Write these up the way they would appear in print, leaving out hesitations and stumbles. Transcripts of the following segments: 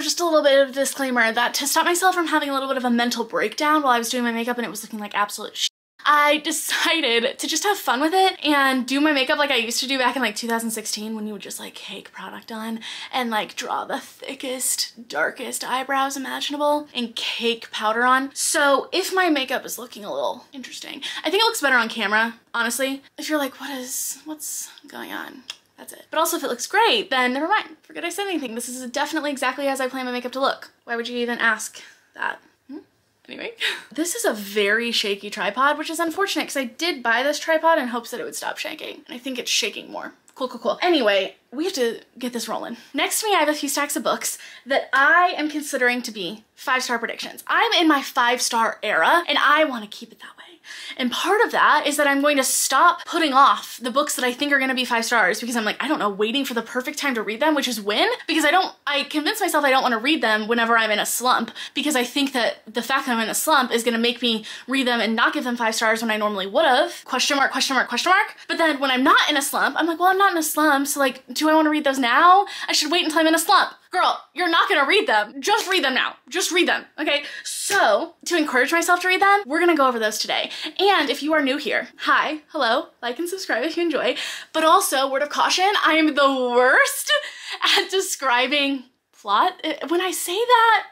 just a little bit of a disclaimer that to stop myself from having a little bit of a mental breakdown while I was doing my makeup and it was looking like absolute shit, I decided to just have fun with it and do my makeup like I used to do back in like 2016 when you would just like cake product on and like draw the thickest, darkest eyebrows imaginable and cake powder on. So if my makeup is looking a little interesting, I think it looks better on camera, honestly. If you're like, what's going on? That's it. But also if it looks great, then never mind. Forget I said anything. This is definitely exactly as I plan my makeup to look. Why would you even ask that? Anyway, this is a very shaky tripod, which is unfortunate because I did buy this tripod in hopes that it would stop shaking. And I think it's shaking more. Cool, cool, cool. Anyway, we have to get this rolling. Next to me, I have a few stacks of books that I am considering to be 5-star predictions. I'm in my 5-star era and I want to keep it that way. And part of that is that I'm going to stop putting off the books that I think are going to be 5 stars because I'm like, I don't know, waiting for the perfect time to read them, which is when, because I convince myself I don't want to read them whenever I'm in a slump because I think that the fact that I'm in a slump is going to make me read them and not give them 5 stars when I normally would have. Question mark, question mark, question mark. But then when I'm not in a slump, I'm like, well, I'm not in a slump, so like, do I want to read those now? I should wait until I'm in a slump. Girl, you're not gonna read them. Just read them now. Just read them, okay? So, to encourage myself to read them, we're gonna go over those today. And if you are new here, hi, hello, like and subscribe if you enjoy. But also, word of caution, I am the worst at describing plot. When I say that,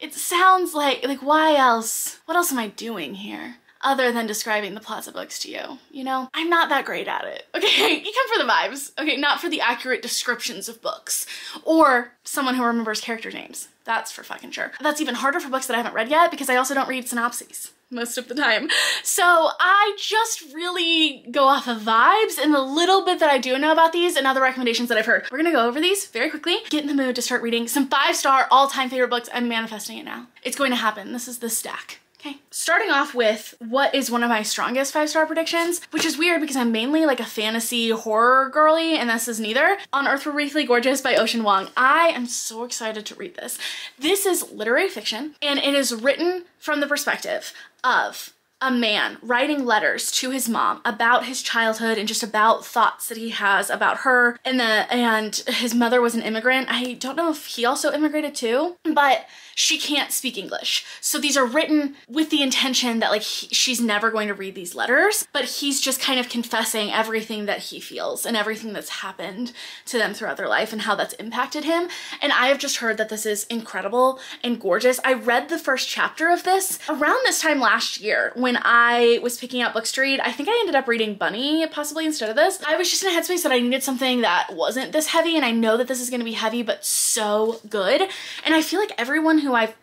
it sounds like why else? What else am I doing here? Other than describing the plots of books to you, you know? I'm not that great at it, okay? You come for the vibes, okay? Not for the accurate descriptions of books or someone who remembers character names. That's for fucking sure. That's even harder for books that I haven't read yet because I also don't read synopses most of the time. So I just really go off of vibes and the little bit that I do know about these and other recommendations that I've heard. We're gonna go over these very quickly, get in the mood to start reading some 5-star all-time favorite books. I'm manifesting it now. It's going to happen. This is the stack. Okay. Starting off with what is one of my strongest 5-star predictions, which is weird because I'm mainly like a fantasy horror girly and this is neither. On Earth We're Briefly Gorgeous by Ocean Vuong. I am so excited to read this. This is literary fiction and it is written from the perspective of a man writing letters to his mom about his childhood and just about thoughts that he has about her and his mother was an immigrant. I don't know if he also immigrated too, but she can't speak English. So these are written with the intention that like she's never going to read these letters, but he's just kind of confessing everything that he feels and everything that's happened to them throughout their life and how that's impacted him. And I have just heard that this is incredible and gorgeous. I read the first chapter of this around this time last year when I was picking out books to read. I think I ended up reading Bunny possibly instead of this. I was just in a headspace that I needed something that wasn't this heavy, and I know that this is going to be heavy but so good. And I feel like everyone who I've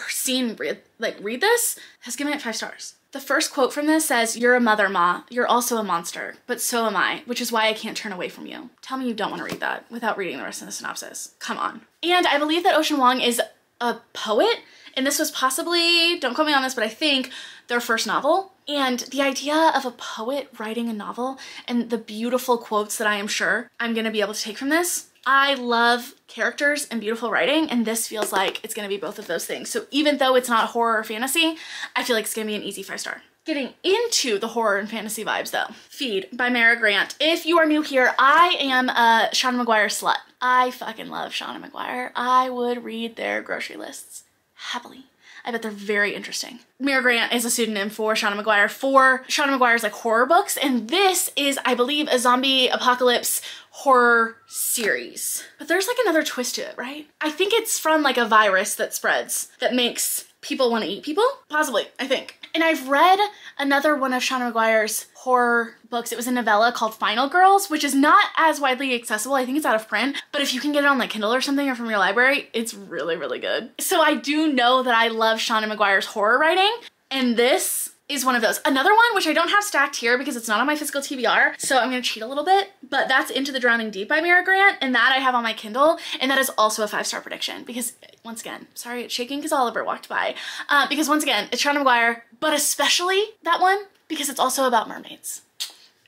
seen read this has given it 5 stars. The first quote from this says, "You're a mother, Ma. You're also a monster, but so am I, which is why I can't turn away from you." Tell me you don't want to read that without reading the rest of the synopsis. Come on. And I believe that Ocean Vuong is a poet, and this was possibly, don't quote me on this, but I think their first novel. And the idea of a poet writing a novel and the beautiful quotes that I am sure I'm gonna be able to take from this. I love characters and beautiful writing, and this feels like it's gonna be both of those things. So even though it's not horror or fantasy, I feel like it's gonna be an easy 5-star. Getting into the horror and fantasy vibes though. Feed by Mara Grant. If you are new here, I am a Shauna Maguire slut. I fucking love Shauna Maguire. I would read their grocery lists happily. I bet they're very interesting. Mara Grant is a pseudonym for Shauna Maguire for Shauna Maguire's like horror books, and this is, I believe, a zombie apocalypse horror series. But there's like another twist to it, right? I think it's from like a virus that spreads that makes people want to eat people? Possibly, I think. And I've read another one of Shauna Maguire's horror books. It was a novella called Final Girls, which is not as widely accessible. I think it's out of print, but if you can get it on like Kindle or something or from your library, it's really, really good. So I do know that I love Shauna Maguire's horror writing, and this is one of those. Another one, which I don't have stacked here because it's not on my physical TBR, so I'm gonna cheat a little bit, but that's Into the Drowning Deep by Mara Grant, and that I have on my Kindle, and that is also a 5-star prediction because, once again, sorry it's shaking because Oliver walked by, because once again, it's Shauna Maguire, but especially that one because it's also about mermaids.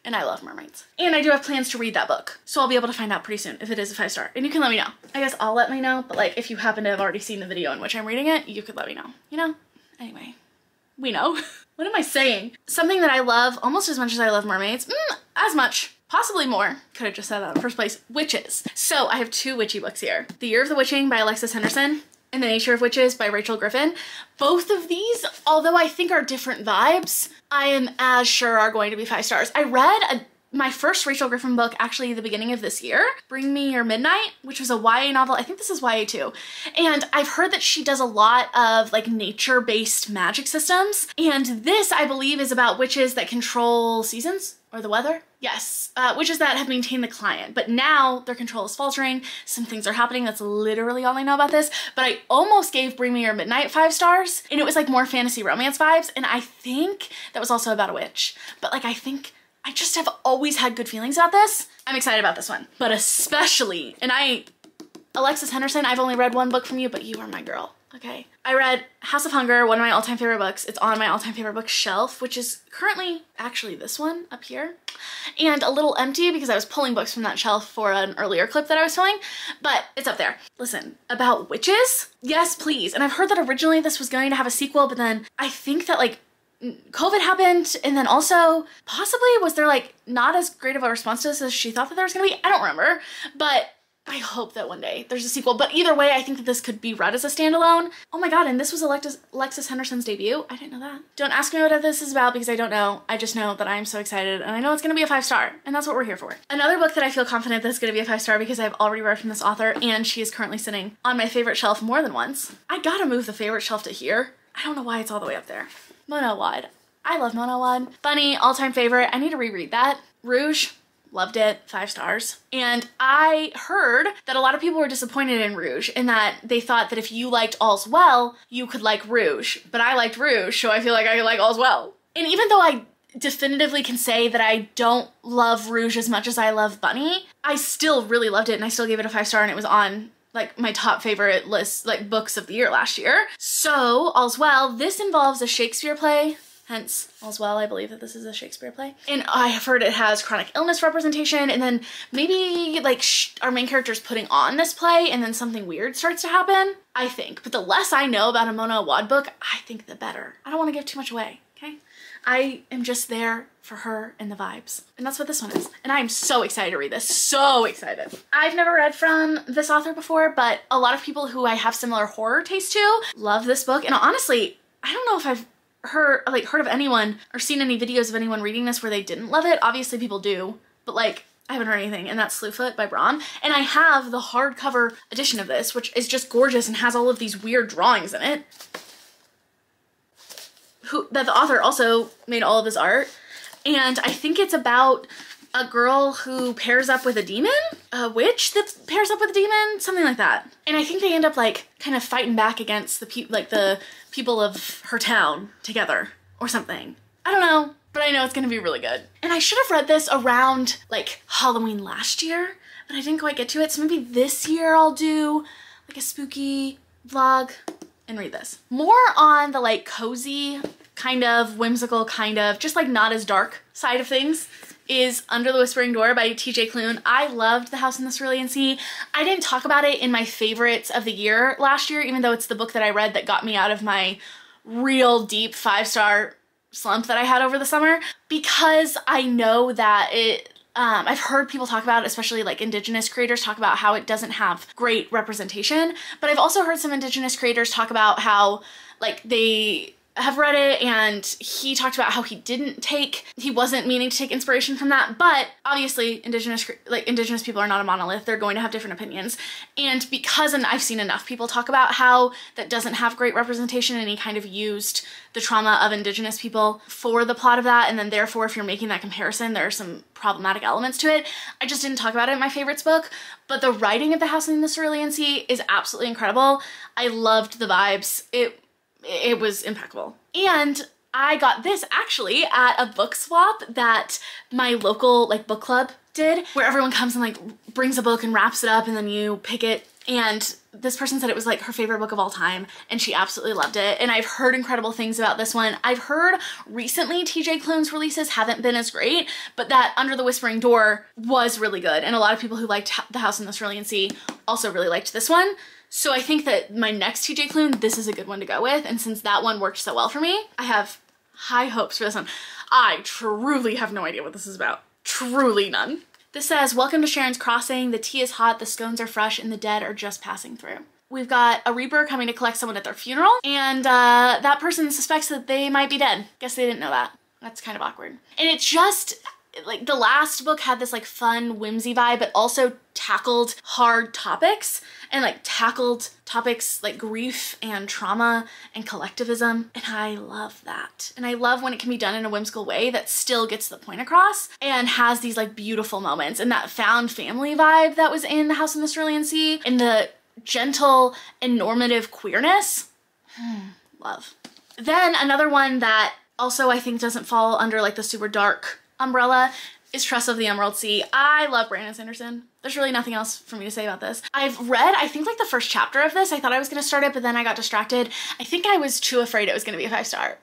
And I love mermaids. And I do have plans to read that book, so I'll be able to find out pretty soon if it is a 5-star. And you can let me know. I guess I'll let me know, but like if you happen to have already seen the video in which I'm reading it, you could let me know, you know? Anyway, we know. What am I saying? Something that I love almost as much as I love mermaids, as much, possibly more. Could have just said that in the first place. Witches. So I have 2 witchy books here. The Year of the Witching by Alexis Henderson and The Nature of Witches by Rachel Griffin. Both of these, although I think are different vibes, I am as sure are going to be 5 stars. I read my first Rachel Griffin book actually the beginning of this year, Bring Me Your Midnight, which was a YA novel. I think this is YA too. And I've heard that she does a lot of like nature-based magic systems. And this, I believe, is about witches that control seasons or the weather. Yes, witches that have maintained the climate, but now their control is faltering. Some things are happening. That's literally all I know about this. But I almost gave Bring Me Your Midnight 5 stars, and it was like more fantasy romance vibes. And I think that was also about a witch. But like, I just have always had good feelings about this. I'm excited about this one, but especially, Alexis Henderson, I've only read 1 book from you, but you are my girl, okay? I read House of Hunger, one of my all-time favorite books. It's on my all-time favorite book shelf, which is currently actually this one up here, and a little empty because I was pulling books from that shelf for an earlier clip that I was filming, but it's up there. Listen, about witches? Yes, please. And I've heard that originally this was going to have a sequel, but then I think that like COVID happened, and then also possibly was there like not as great of a response to this as she thought that there was gonna be? I don't remember, but I hope that one day there's a sequel. But either way, I think that this could be read as a standalone. Oh my god, and this was Alexis Henderson's debut? I didn't know that. Don't ask me what this is about because I don't know. I just know that I am so excited, and I know it's gonna be a 5 star, and that's what we're here for. Another book that I feel confident that's gonna be a 5 star because I've already read from this author, and she is currently sitting on my favorite shelf more than once. I gotta move the favorite shelf to here. I don't know why it's all the way up there. Mona Wad. I love Mona Wad. Bunny, all-time favorite. I need to reread that. Rouge, loved it, 5 stars. And I heard that a lot of people were disappointed in Rouge in that they thought that if you liked All's Well, you could like Rouge. But I liked Rouge, so I feel like I like All's Well. And even though I definitively can say that I don't love Rouge as much as I love Bunny, I still really loved it, and I still gave it a 5 star, and it was on like my top favorite list, like books of the year last year. So All's Well, this involves a Shakespeare play, hence All's Well, I believe that this is a Shakespeare play. And I have heard it has chronic illness representation, and then maybe like our main character's putting on this play and then something weird starts to happen, I think. But the less I know about a Mona Wad book, I think the better. I don't want to give too much away, okay? I am just there for her and the vibes. And that's what this one is. And I am so excited to read this. So excited. I've never read from this author before, but a lot of people who I have similar horror taste to love this book. And honestly, I don't know if I've heard of anyone or seen any videos of anyone reading this where they didn't love it. Obviously people do, but like I haven't heard anything. And that's Slooh by Braun. And I have the hardcover edition of this, which is just gorgeous and has all of these weird drawings in it. That the author also made all of his art, and I think it's about a girl who pairs up with a demon, a witch that pairs up with a demon, something like that. And I think they end up like kind of fighting back against the people of her town together or something. I don't know, but I know it's gonna be really good. And I should have read this around like Halloween last year, but I didn't quite get to it. So maybe this year I'll do like a spooky vlog and read this. More on the like cozy, kind of whimsical, kind of just like not as dark side of things is Under the Whispering Door by TJ Klune. I loved The House in the Cerulean Sea. I didn't talk about it in my favorites of the year last year, even though it's the book that I read that got me out of my real deep 5-star slump that I had over the summer, because I know that I've heard people talk about, especially like Indigenous creators talk about how it doesn't have great representation, but I've also heard some Indigenous creators talk about how like they have read it and he talked about how he wasn't meaning to take inspiration from that, but obviously Indigenous people are not a monolith. They're going to have different opinions. And and I've seen enough people talk about how that doesn't have great representation, and he kind of used the trauma of Indigenous people for the plot of that, and then therefore if you're making that comparison, there are some problematic elements to it. I just didn't talk about it in my favorites book, but the writing of The House in the Cerulean Sea is absolutely incredible. I loved the vibes. It was impeccable. And I got this actually at a book swap that my local like book club did, where everyone comes and like brings a book and wraps it up and then you pick it. And this person said it was like her favorite book of all time and she absolutely loved it. And I've heard incredible things about this one. I've heard recently TJ Klune's releases haven't been as great, but that Under the Whispering Door was really good. And a lot of people who liked The House in the Cerulean Sea also really liked this one. So I think that my next TJ Klune, this is a good one to go with. And since that one worked so well for me, I have high hopes for this one. I truly have no idea what this is about. Truly none. This says, welcome to Sharon's Crossing. The tea is hot, the scones are fresh, and the dead are just passing through. We've got a reaper coming to collect someone at their funeral, and that person suspects that they might be dead. Guess they didn't know that. That's kind of awkward. And it's just, like, the last book had this like fun whimsy vibe, but also tackled hard topics and like tackled topics like grief and trauma and collectivism. And I love that. And I love when it can be done in a whimsical way that still gets the point across and has these like beautiful moments. And that found family vibe that was in The House in the Cerulean Sea and the gentle and normative queerness. Love. Then another one that also I think doesn't fall under like the super dark umbrella is Truss of the Emerald Sea. I love Brandon Sanderson. There's really nothing else for me to say about this. I've read, I think like the first chapter of this. I thought I was gonna start it, but then I got distracted. I think I was too afraid it was gonna be a 5-star.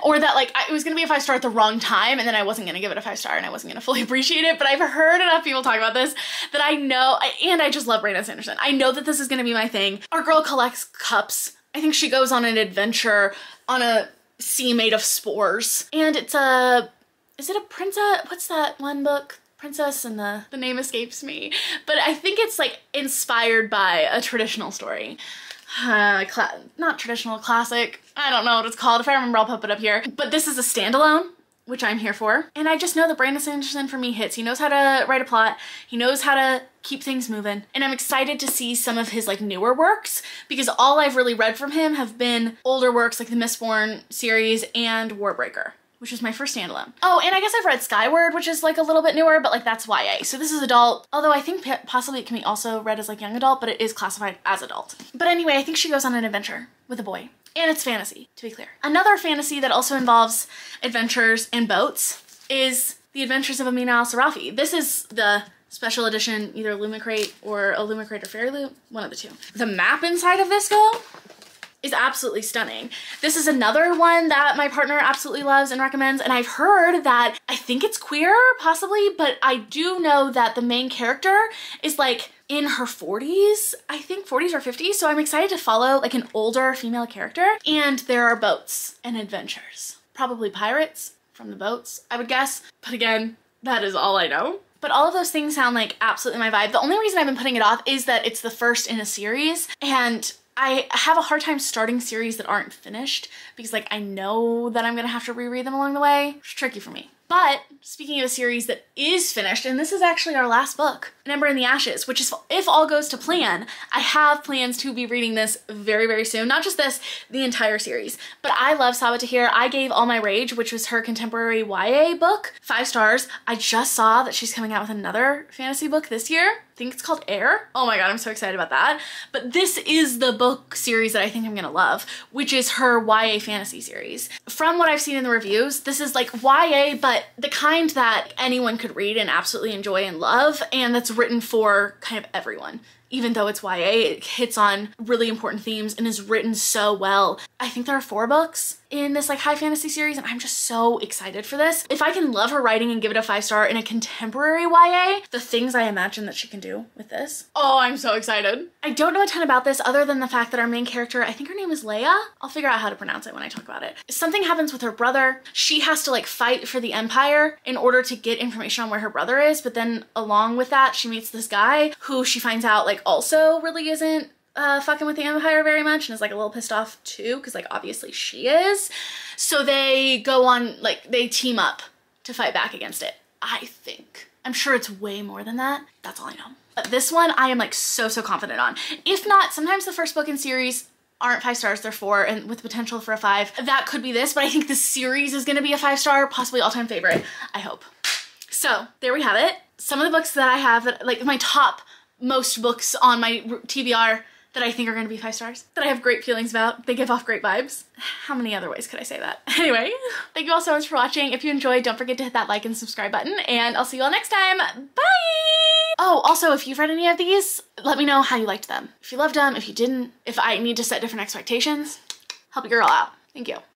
Or that like it was gonna be a 5-star at the wrong time and then I wasn't gonna give it a 5-star and I wasn't gonna fully appreciate it. But I've heard enough people talk about this that I know, and I just love Brandon Sanderson. I know that this is gonna be my thing. Our girl collects cups. I think she goes on an adventure on a sea made of spores. And it's a, is it a princess? What's that one book? Princess and the name escapes me. But I think it's like inspired by a traditional story. Not traditional, classic. I don't know what it's called. If I remember, I'll pop it up here. But this is a standalone, which I'm here for. And I just know that Brandon Sanderson for me hits. He knows how to write a plot. He knows how to keep things moving. And I'm excited to see some of his like newer works because all I've really read from him have been older works like the Mistborn series and Warbreaker, which was my first standalone. Oh, and I guess I've read Skyward, which is like a little bit newer, but like that's YA. So this is adult, although I think possibly it can be also read as like young adult, but it is classified as adult. But anyway, I think she goes on an adventure with a boy. And it's fantasy, to be clear. Another fantasy that also involves adventures and boats is The Adventures of Amina alsarafi. This is the special edition, either Lumicrate or a Lumicrate or Fairy Loot, one of the two. The map inside of this girl is absolutely stunning. This is another one that my partner absolutely loves and recommends, and I've heard that I think it's queer, possibly, but I do know that the main character is like in her 40s, I think 40s or 50s, so I'm excited to follow like an older female character, and there are boats and adventures. Probably pirates from the boats, I would guess, but again, that is all I know. But all of those things sound like absolutely my vibe. The only reason I've been putting it off is that it's the first in a series, and I have a hard time starting series that aren't finished because like I know that I'm gonna have to reread them along the way. It's tricky for me. But speaking of a series that is finished, and this is actually our last book, An Ember in the Ashes, which is, if all goes to plan, I have plans to be reading this very, very soon. Not just this, the entire series. But I love Sabaa Tahir. I gave All My Rage, which was her contemporary YA book, 5 stars. I just saw that she's coming out with another fantasy book this year. I think it's called Air. Oh my god, I'm so excited about that. But this is the book series that I think I'm gonna love, which is her YA fantasy series. From what I've seen in the reviews, this is like YA, but the kind that anyone could read and absolutely enjoy and love, and that's written for kind of everyone. Even though it's YA, it hits on really important themes and is written so well. I think there are 4 books in this like high fantasy series, and I'm just so excited for this. If I can love her writing and give it a 5-star in a contemporary YA, the things I imagine that she can do with this. Oh, I'm so excited. I don't know a ton about this other than the fact that our main character, I think her name is Leia. I'll figure out how to pronounce it when I talk about it. Something happens with her brother. She has to like fight for the Empire in order to get information on where her brother is, but then along with that, she meets this guy who she finds out like also really isn't fucking with the Empire very much and is like a little pissed off too, because like obviously she is. So they go on, like they team up to fight back against it, I think. I'm sure it's way more than that. That's all I know. But this one I am like so confident on. If not, sometimes the first book in series aren't 5 stars, they're 4, and with potential for a 5. That could be this, but I think the series is gonna be a 5-star, possibly all-time favorite, I hope. So there we have it. Some of the books that I have, that, like my top most books on my TBR that I think are gonna be 5 stars, that I have great feelings about. They give off great vibes. How many other ways could I say that? Anyway, thank you all so much for watching. If you enjoyed, don't forget to hit that like and subscribe button, and I'll see you all next time. Bye! Oh, also, if you've read any of these, let me know how you liked them. If you loved them, if you didn't, if I need to set different expectations, help a girl out. Thank you.